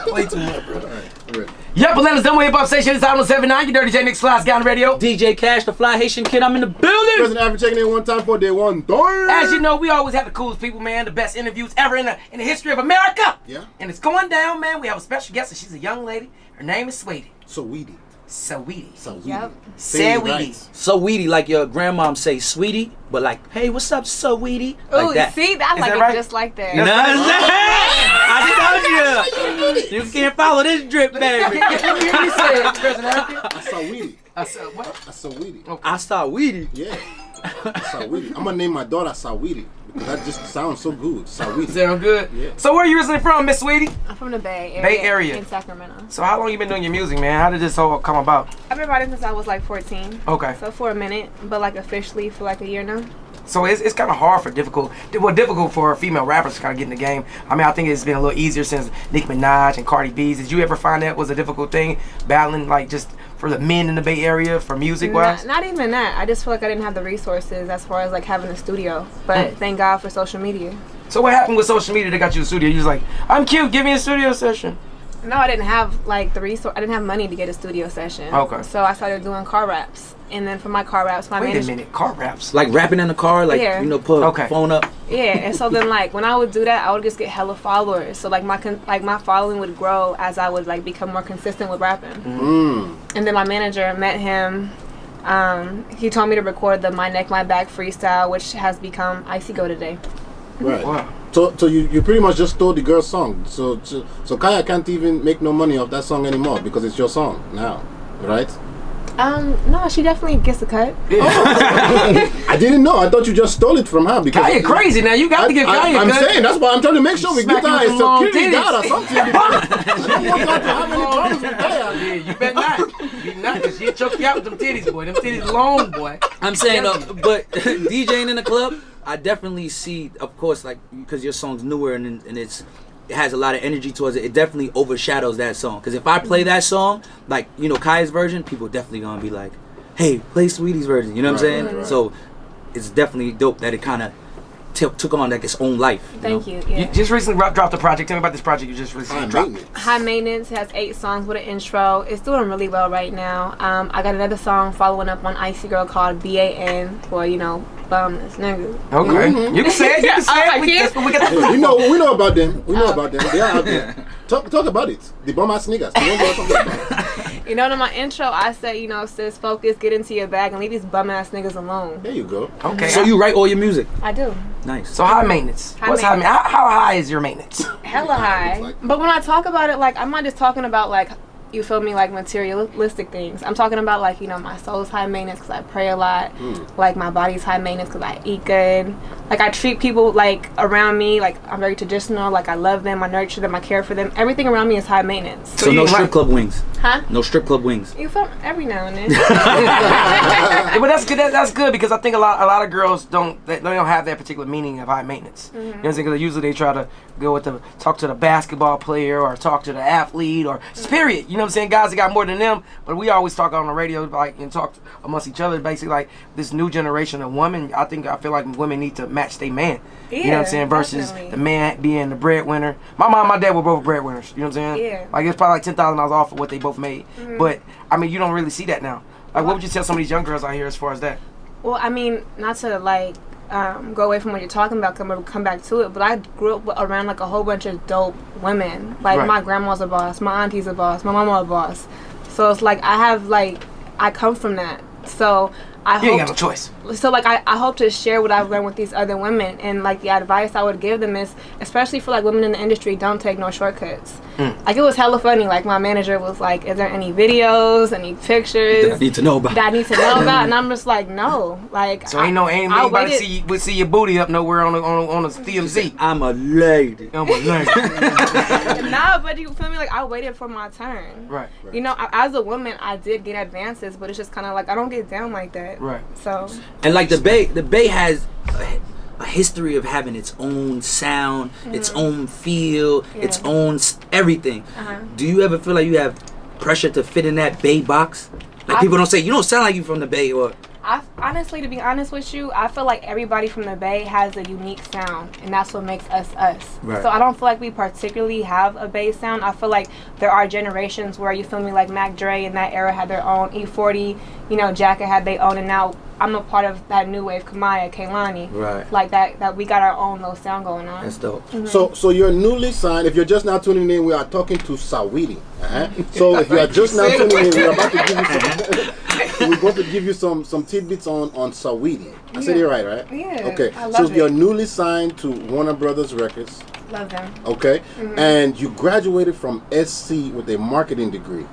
Play too much, bro. All right. Yep, Atlanta's number one hip hop station. It's out on 79. You Durtty J Nick Slice Guy on the radio. DJ Cash, the Fly Haitian Kid. I'm in the building. President Africa checking in one time for day one. As you know, we always have the coolest people, man. The best interviews ever in the history of America. Yeah. And it's going down, man. We have a special guest, and she's a young lady. Her name is Saweetie. Saweetie. Saweetie. Yep. Saweetie. Saweetie, like your grandmom say, sweetie, but like, hey, what's up, Saweetie? Ooh, Like that. see, I like that it right? just like that. You know what I'm saying? I told you. You can't follow this drip, baby. Let me hear you say it, President Africa. I Saweetie. I said what? I Saweetie. Okay. I saw Weedy. Yeah. Saweetie. I'm gonna name my daughter Saweetie because that just sounds so good. Saweetie. Sound good? Yeah. So where are you originally from, Miss Saweetie? I'm from the Bay Area. Bay Area. In Sacramento. So how long you been doing your music, man? How did this all come about? I've been writing since I was like 14. Okay. So for a minute, but like officially for like a year now. So it's kind of hard for difficult for female rappers to kind of get in the game. I mean, I think it's been a little easier since Nicki Minaj and Cardi B. Did you ever find that was a difficult thing, battling like just for the men in the Bay Area for music wise? Not even that. I just feel like I didn't have the resources as far as like having a studio. But thank God for social media. So what happened with social media that got you a studio? You was like, I'm cute, give me a studio session. No, I didn't have like the resource. I didn't have money to get a studio session. Okay. So I started doing car raps, and then for my car raps, my Wait a manager. minute, car raps. Like rapping in the car, like, Yeah. you know, put Okay. phone up. Yeah, and so then like when I would do that, I would just get hella followers. So like my following would grow as I would like become more consistent with rapping. And then my manager met him. He told me to record the My Neck My Back freestyle, which has become Icy Go today. Right. Wow. So you pretty much just stole the girl's song. So Kaya can't even make no money off that song anymore because it's your song now, right? No, she definitely gets a cut. I didn't know. I thought you just stole it from her because Kaya crazy now. You got to give Kaya I'm a cut. saying that's why I'm trying to make sure we Smack get her you a with some long security titties. guard or something. Because I don't want her to have any problems with Kaya. Yeah, you better not. You not, cause she'll choke you out with them titties, boy. Them titties long, boy. I'm saying, but DJing in the club, I definitely see, of course, like, because your song's newer and it has a lot of energy towards it. It definitely overshadows that song. Because if I play that song, like, you know, Kaya's version, people definitely gonna be like, hey, play Sweetie's version. You know what I'm saying? Right. So it's definitely dope that it kind of took on like its own life. Thank know? you. Yeah. You just recently dropped a project. Tell me about this project you just recently dropped. High Maintenance has 8 songs with an intro. It's doing really well right now. I got another song following up on Icy Girl called BAN for, you know, bum this nigga. Okay. You can say it. You can say it. That's what we got. Yeah, we know about them. We know about them. They are out there. Talk about it. The bum ass niggas. We don't talk about it. You know, in my intro, I said, you know, sis, focus, get into your bag, and leave these bum ass niggas alone. There you go. Okay. So you write all your music? I do. Nice. So high maintenance. High What's high maintenance? How high is your maintenance? Hella high. But when I talk about it, like, I'm not just talking about, like, you feel me, like materialistic things. I'm talking about, like, you know, my soul's high maintenance because I pray a lot. Like, my body's high maintenance because I eat good. Like, I treat people, like, around me, like, I'm very traditional. Like, I love them, I nurture them, I care for them. Everything around me is high maintenance. So no strip club wings? Huh? No strip club wings? You feel every now and then. Yeah, but that's good. That's good because I think a lot of girls don't have that particular meaning of high maintenance. You know what I'm saying? Because usually they try to go with talk to the basketball player or talk to the athlete or period. You know what I'm saying? Guys that got more than them, but we always talk on the radio like and talk amongst each other. Basically, like this new generation of women. I feel like women need to match their man. Yeah, you know what I'm saying? Versus definitely. the man being the breadwinner. My mom and my dad were both breadwinners. You know what I'm saying? Yeah. Like it's probably like $10,000 off of what they both made. But I mean, you don't really see that now. Like, what would you tell some of these young girls out here as far as that? Well, I mean, not to like go away from what you're talking about, come back to it, but I grew up around like a whole bunch of dope women. Like Right. my grandma's a boss, my auntie's a boss, my mama a boss. So it's like I come from that. So I You ain't got hope no choice. so like I hope to share what I've learned with these other women, and like the advice I would give them is, especially for like women in the industry, don't take no shortcuts. Like it was hella funny. Like my manager was like, "Is there any videos, any pictures That I need to know about. that I need to know about?" And I'm just like, "No." Like So ain't anybody see your booty up nowhere on a TMZ. I'm a lady. I'm a lame. Nah, but you feel me? Like I waited for my turn. Right. You know, as a woman, I did get advances, but it's just kind of like I don't get down like that. Right. So And like the Bay has a history of having its own sound, its own feel, its own everything. Do you ever feel like you have pressure to fit in that Bay box? Like people don't say, you don't sound like you from the Bay, or Honestly, to be honest with you, I feel like everybody from the Bay has a unique sound, and that's what makes us us. Right. So I don't feel like we particularly have a Bay sound. I feel like there are generations where, you feel me, like Mac Dre in that era had their own, E40, you know, Jacka had their own, and now I'm a part of that new wave, Kamaya, Kaylani. Right. Like that we got our own little sound going on. That's dope. So you're newly signed. If you're just now tuning in, we are talking to Saweetie. So if you are just now tuning in, we're about to give you some. We're going to give you some tidbits on Saweetie. I said it right? Yeah. Okay. I love So it. you're newly signed to Warner Brothers Records. Love them. Okay. And you graduated from SC with a marketing degree.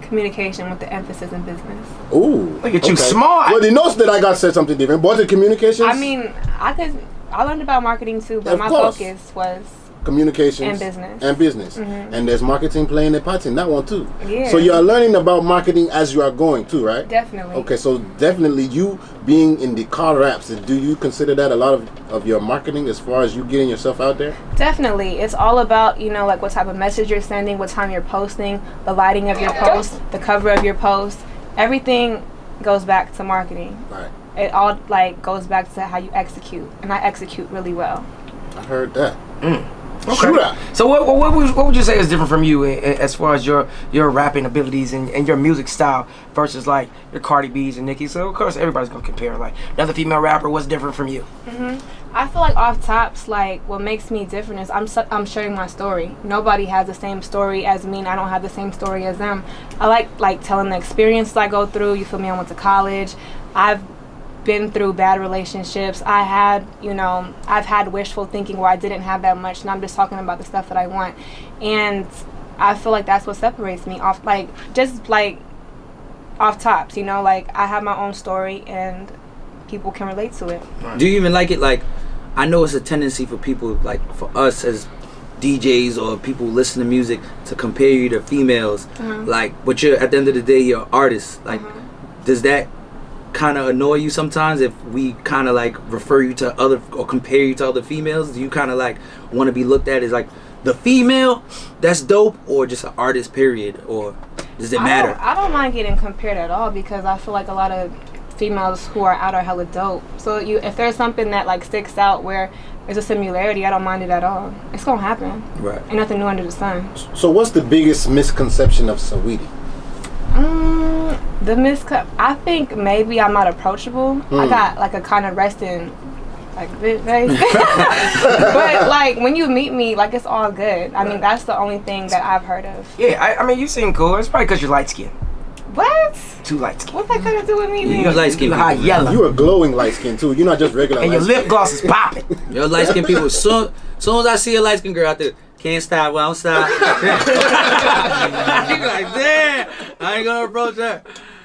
Communication with the emphasis in business. Ooh. Look at you, smart. Well, the notes that I got said something different. But the communications. I mean, I learned about marketing too, but Of my course. focus was Communications and business. And there's marketing playing a part in that one too. Yeah. So you are learning about marketing as you are going too, right? Definitely. Okay, so definitely you being in the car raps, do you consider that a lot of your marketing as far as you getting yourself out there? Definitely. It's all about, you know, like what type of message you're sending, what time you're posting, the lighting of your post, the cover of your post. Everything goes back to marketing. Right. It all like goes back to how you execute, and I execute really well. I heard that. Okay. Shooter. So what would you say is different from you as far as your rapping abilities and your music style versus like your Cardi B's and Nicki's? So of course everybody's gonna compare like another female rapper. What's different from you? I feel like off tops, like what makes me different is I'm sharing my story. Nobody has the same story as me, and I don't have the same story as them. I like telling the experiences I go through. You feel me? I went to college. I've been through bad relationships. I've had wishful thinking where I didn't have that much, and I'm just talking about the stuff that I want. And I feel like that's what separates me off, like just like off tops, you know, like I have my own story and people can relate to it. Do you even like it? Like, I know it's a tendency for people, like for us as DJs or people who listen to music, to compare you to females. Like, but you're at the end of the day, you're an artist. Like, does that kind of annoy you sometimes if we kind of like refer you to other or compare you to other females? Do you kind of like want to be looked at as like the female that's dope, or just an artist period, or does it matter? I don't mind getting compared at all, because I feel like a lot of females who are out are hella dope. So if there's something that like sticks out where there's a similarity, I don't mind it at all. It's gonna happen. Right. Ain't nothing new under the sun. So what's the biggest misconception of Saweetie? I think maybe I'm not approachable. I got like a kind of resting like bitch face. But like when you meet me, like it's all good. I mean, that's the only thing that I've heard of. Yeah, I mean you seem cool. It's probably because you're light skinned. What? Too light skinned. What that got to do with me? You're Then? light skinned. You high yellow. You are glowing light skin too. You're not just regular. And your light lip skin. gloss is popping. You're light skinned people. Soon as I see a light skinned girl out there, can't stop, won't stop. You're like, damn, I ain't gonna approach her.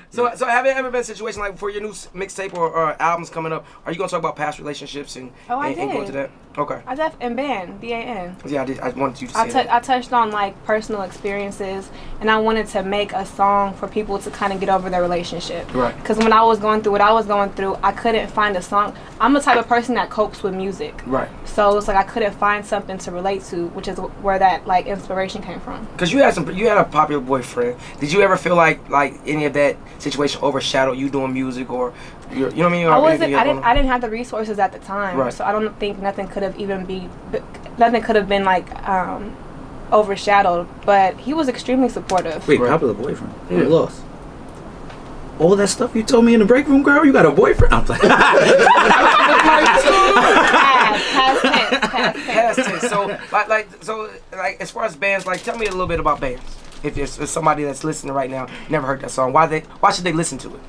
So have there ever been a situation like for your new mixtape or albums coming up? Are you gonna talk about past relationships and I and go did. into that? Okay. And BAN. Yeah, I did. I wanted you to say that. I touched on like personal experiences, and I wanted to make a song for people to kind of get over their relationship. Right. Because when I was going through what I was going through, I couldn't find a song. I'm the type of person that copes with music. Right. So it's like I couldn't find something to relate to, which is where that like inspiration came from. Because you had a popular boyfriend. Did you ever feel like any of that situation overshadowed you doing music, or you know what I mean? I didn't have the resources at the time, Right. so I don't think nothing could have been like overshadowed. But he was extremely supportive. Wait, Right. popular boyfriend? Yeah. Lost. All that stuff you told me in the break room, girl, you got a boyfriend? I'm like, Past tense. So as far as bands, like tell me a little bit about bands. If there's somebody that's listening right now, never heard that song, why should they listen to it?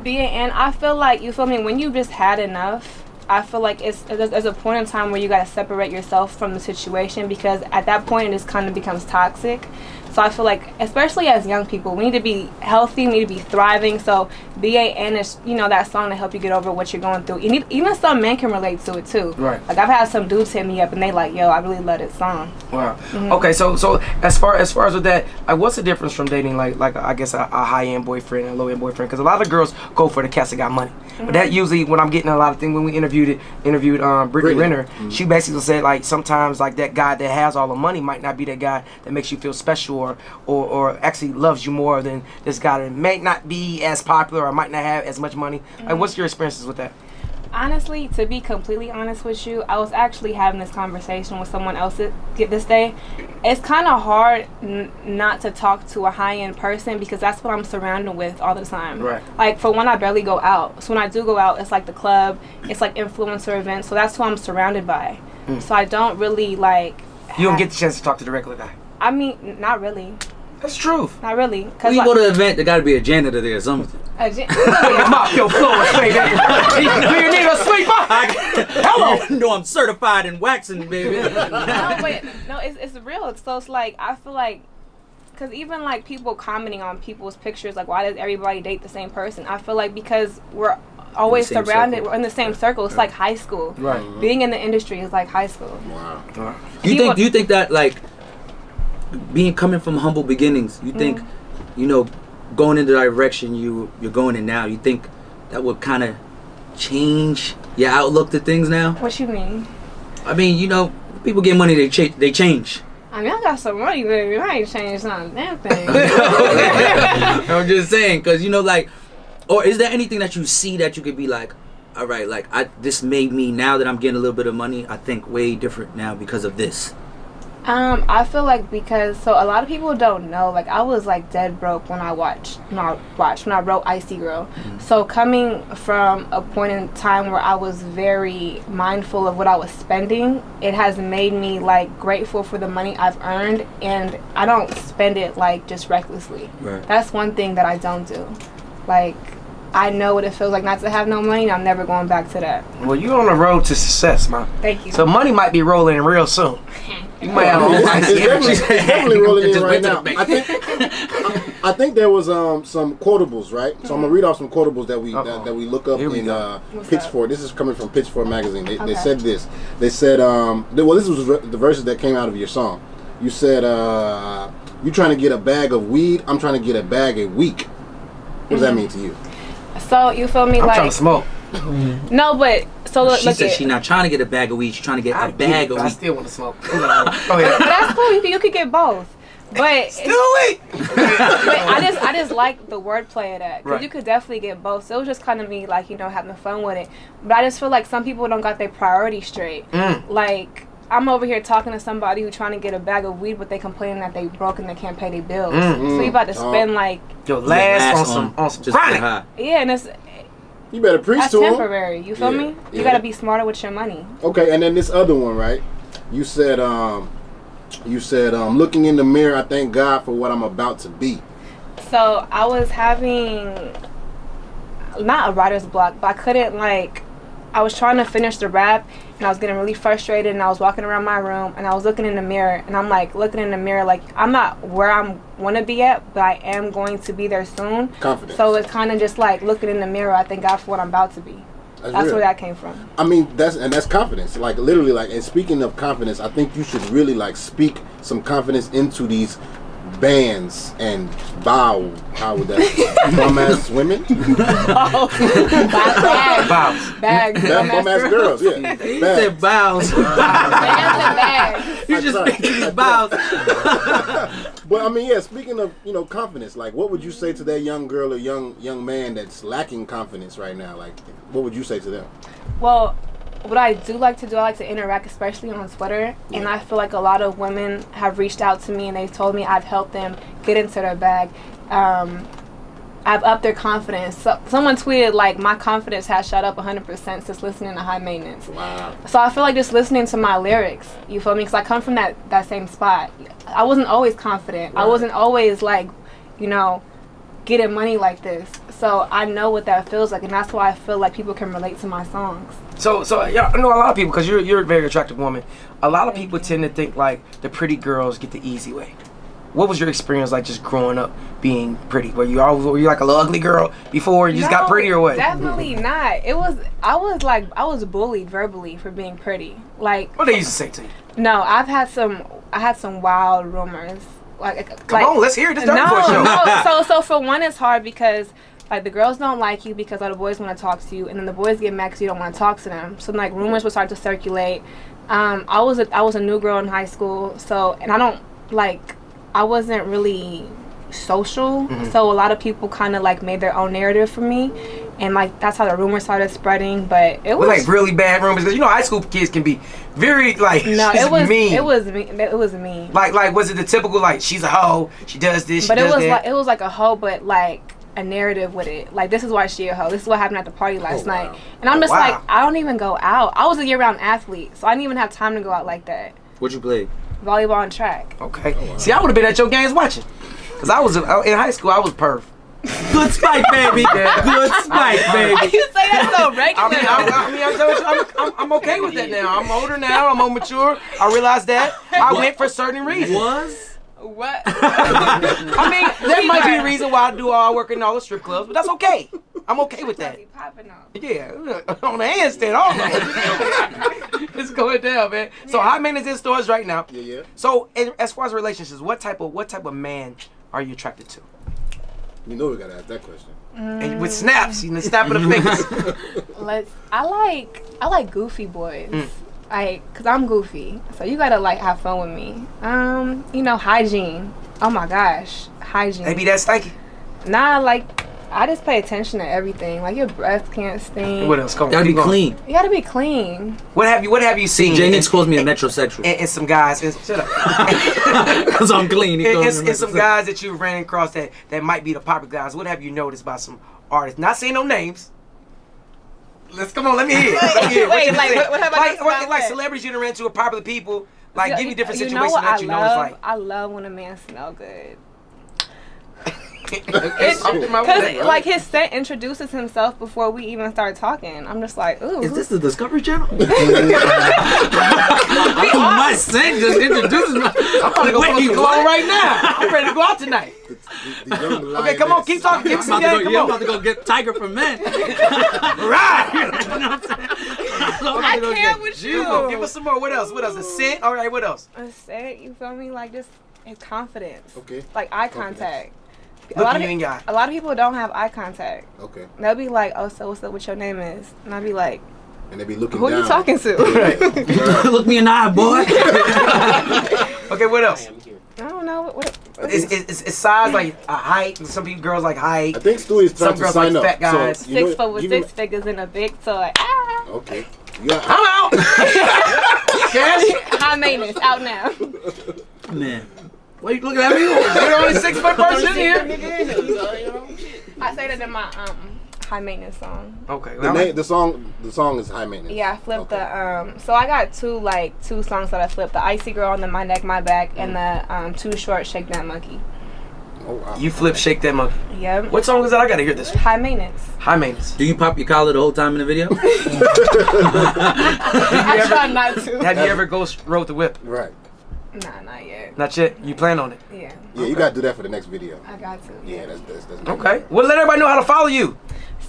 And I feel like, you feel me, when you just had enough, I feel like there's a point in time where you gotta separate yourself from the situation, because at that point it just kind of becomes toxic. So I feel like, especially as young people, we need to be healthy, we need to be thriving. So BAN is, that song to help you get over what you're going through. Even some men can relate to it too. Right. Like I've had some dudes hit me up and they like, yo, I really love this song. Wow. Okay, so as far as with that, like, what's the difference from dating like I guess a high end boyfriend and a low end boyfriend? Because a lot of girls go for the cats that got money, but that usually when I'm getting a lot of things when we interview interviewed Brittany Renner. She basically said like sometimes like that guy that has all the money might not be that guy that makes you feel special or actually loves you more than this guy that may not be as popular or might not have as much money. Like, what's your experiences with that? Honestly, to be completely honest with you, I was actually having this conversation with someone else this day. It's kind of hard not to talk to a high-end person because that's what I'm surrounded with all the time. Right. Like, for one, I barely go out. So when I do go out, it's like the club, it's like influencer events. So that's who I'm surrounded by. So I don't really like... You don't get the chance to talk to the regular guy. I mean, not really. That's truth. Not really. When you go to an event, there got to be a janitor there or something. Mop your floor straight in. Do you need a sweeper? Hello. No, I'm certified in waxing, baby. No, it's real. So it's like, I feel like, because even like people commenting on people's pictures, like, why does everybody date the same person? I feel like because we're always surrounded, we're in the same circle. It's like high school. Right. Being in the industry is like high school. Wow. Do you think that like coming from humble beginnings, you think, you know, going in the direction you're going in now, you think that would kind of change your outlook to things now? What you mean? I mean, you know, people get money, they change. I mean, I got some money, baby. I ain't changed not a damn thing. I'm just saying, because, you know, like, or is there anything that you see that you could be like, all right, like, this made me, now that I'm getting a little bit of money, I think way different now because of this? I feel like so a lot of people don't know, like, I was like dead broke when I wrote Icy Girl. So coming from a point in time where I was very mindful of what I was spending, it has made me like grateful for the money I've earned, and I don't spend it like just recklessly. Right. That's one thing that I don't do. Like, I know what it feels like not to have no money, and I'm never going back to that. Well, you're on the road to success, man. Thank you. So money might be rolling in real soon. You might have It's definitely rolling in Just right wait till now. the I think there was some quotables, right? So I'm gonna read off some quotables that we look up Here we in go. Pitchfork. This is coming from Pitchfork magazine. They Okay. said this. They said, well, this was the verses that came out of your song. You said, you trying to get a bag of weed. I'm trying to get a bag a week. What does that mean to you? So you feel me? I'm like, trying to smoke. no, but so look, She said she's not trying to get a bag of weed, she's trying to get a bag of I weed. still want to smoke. Go ahead. But that's cool. You could get both. But Still wait. but I just like the wordplay of that, because Right. you could definitely get both. So it was just kind of me, like, you know, having fun with it. But I just feel like some people don't got their priorities straight. Like, I'm over here talking to somebody who's trying to get a bag of weed, but they complaining that they broke and they can't pay their bills. So you about to spend like, Yo, last on some just chronic. high. yeah, and You better preach that's to him. temporary. You feel me? You Yeah. gotta be smarter with your money. Okay, and then this other one, right? You said, looking in the mirror, I thank God for what I'm about to be. So I was having not a writer's block, but I couldn't, like, I was trying to finish the rap, and I was getting really frustrated, and I was walking around my room, and I was looking in the mirror, and I'm like looking in the mirror like I'm not where I want to be at, but I am going to be there soon. Confidence. So it's kind of just like looking in the mirror, I thank God for what I'm about to be. That's real. where that came from. I mean, that's confidence. Like, literally, like, and speaking of confidence, I think you should really, like, speak some confidence into these bands and how would that bum ass women? Bags. Bum ass girls, yeah. He Bags. said bows. Bags. You just making these bows. But I mean, yeah, speaking of, you know, confidence, like, what would you say to that young girl or young man that's lacking confidence right now? Like, what would you say to them? Well, what I do like to do, I like to interact, especially on Twitter. And I feel like a lot of women have reached out to me and they've told me I've helped them get into their bag. I've upped their confidence. So, someone tweeted, like, my confidence has shot up 100% since listening to High Maintenance. Wow. So I feel like just listening to my lyrics, you feel me? Because I come from that same spot. I wasn't always confident. Right. I wasn't always, like, you know, getting money like this. So I know what that feels like, and that's why I feel like people can relate to my songs. So yeah, I know a lot of people, because you're a very attractive woman. A lot of people tend to think like the pretty girls get the easy way. What was your experience like just growing up being pretty? Were you like a little ugly girl before you just got pretty, or what? Definitely not. I was bullied verbally for being pretty. Like, What they used to say to you? no, I had some wild rumors. Come on, let's hear it. This no, show. so for one, it's hard because like the girls don't like you because all the boys want to talk to you, and then the boys get mad because you don't want to talk to them. So like rumors would start to circulate. I was a new girl in high school, so and I wasn't really social, so a lot of people kind of like made their own narrative for me, and like that's how the rumors started spreading. But it was like really bad rumors because high school kids can be very like no, it was mean. It was mean. Like was it the typical like she's a hoe, she does this, but she does that? it was like a hoe, but like a narrative with it. Like this is why she a hoe. This is what happened at the party last night, and I'm just like I don't even go out. I was a year-round athlete, so I didn't even have time to go out like that. What you play? Volleyball and track. Okay. See, I would have been at your games watching. Because I was in high school, I was perf. Good spike, baby. Good spike, baby. Why you say that so regular? I'm okay with that now. I'm older now. I'm more mature. I realized that. I went for certain reasons. What? I mean, that might be the reason why I do all I work in all the strip clubs, but that's okay. I'm okay with that. Yeah, on the handstand all night. It's going down, man. So high maintenance in stores right now. Yeah. So as far as relationships, what type of man are you attracted to? You know we gotta ask that question. And with snaps, you know, snapping the fingers. I like goofy boys. Cause I'm goofy, so you gotta like have fun with me. Hygiene. Oh my gosh, hygiene. Maybe that's stanky. Nah, like I just pay attention to everything. Like your breath can't stink. What else? Come on, Gotta be clean. You gotta be clean. What have you seen? J Nix calls me a metrosexual. And some guys. Shut up. Because I'm clean. And some guys that you ran across that might be the popular guys. What have you noticed about some artists? Not saying no names. Come on, let me hear. Wait, what have I noticed? Like celebrities you done ran into or popular people. Like give me different you situations know that you notice. Like I love when a man smell good. Because like his scent introduces himself before we even start talking. I'm just like, ooh. Is this the Discovery Channel? My scent just introduces my. I'm about to go put some cologne right now. I'm ready to go out tonight. Okay, come on, keep talking. Give me some game. Come on. I'm about to go get Tiger for Men. Right. I can't with you. Give us some more. What else? A scent? All right, what else? A scent, you feel me? Like just confidence. Okay. Like eye contact. A lot of people don't have eye contact. Okay. They'll be like, "Oh, so what's up? What your name is?" And I'll be like, and they be looking "Who down. you talking to?" Look me in the eye, boy. Okay, what else? I don't know. What It's size like a height. Some people girls like height. I think Stu is trying Some to girls sign like up. fat guys. So, you 6 foot with 6 figures in a big toy. Ah. Okay. I'm out. Cash. High maintenance out now. Man. Why you looking at me? You're only 6 foot person here. I say that in my high maintenance song. Okay. The song is high maintenance. Yeah, I flipped so I got two songs that I flipped. The Icy Girl and the My Neck, My Back, and the Too Short, Shake That Monkey. Oh wow. You flip Shake That Monkey. Yep. What song is that? I gotta hear this. High maintenance. High maintenance. Do you pop your collar the whole time in the video? I try not to. Have you ever ghost rode the whip? Right. Nah, not yet. Not yet. You plan on it? Yeah. Yeah, you gotta do that for the next video. I got to. Yeah, that's Okay. Well, let everybody know how to follow you.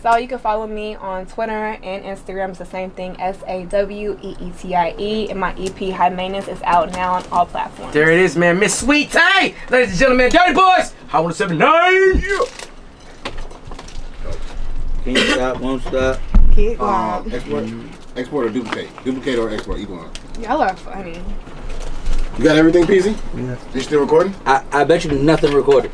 So you can follow me on Twitter and Instagram. It's the same thing, SAWEETIE. And my EP, High Maintenance, is out now on all platforms. There it is, man. Miss Saweetie. Ladies and gentlemen, Durtty Boyz. Hot 107.9. Can't stop, won't stop. Keep going. Export or duplicate? Duplicate or export? Either one. Y'all are funny. You got everything, Peasy? Yeah. You still recording? I bet you nothing recorded.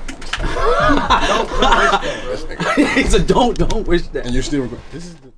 He said, don't wish that. And you're still recording. This is the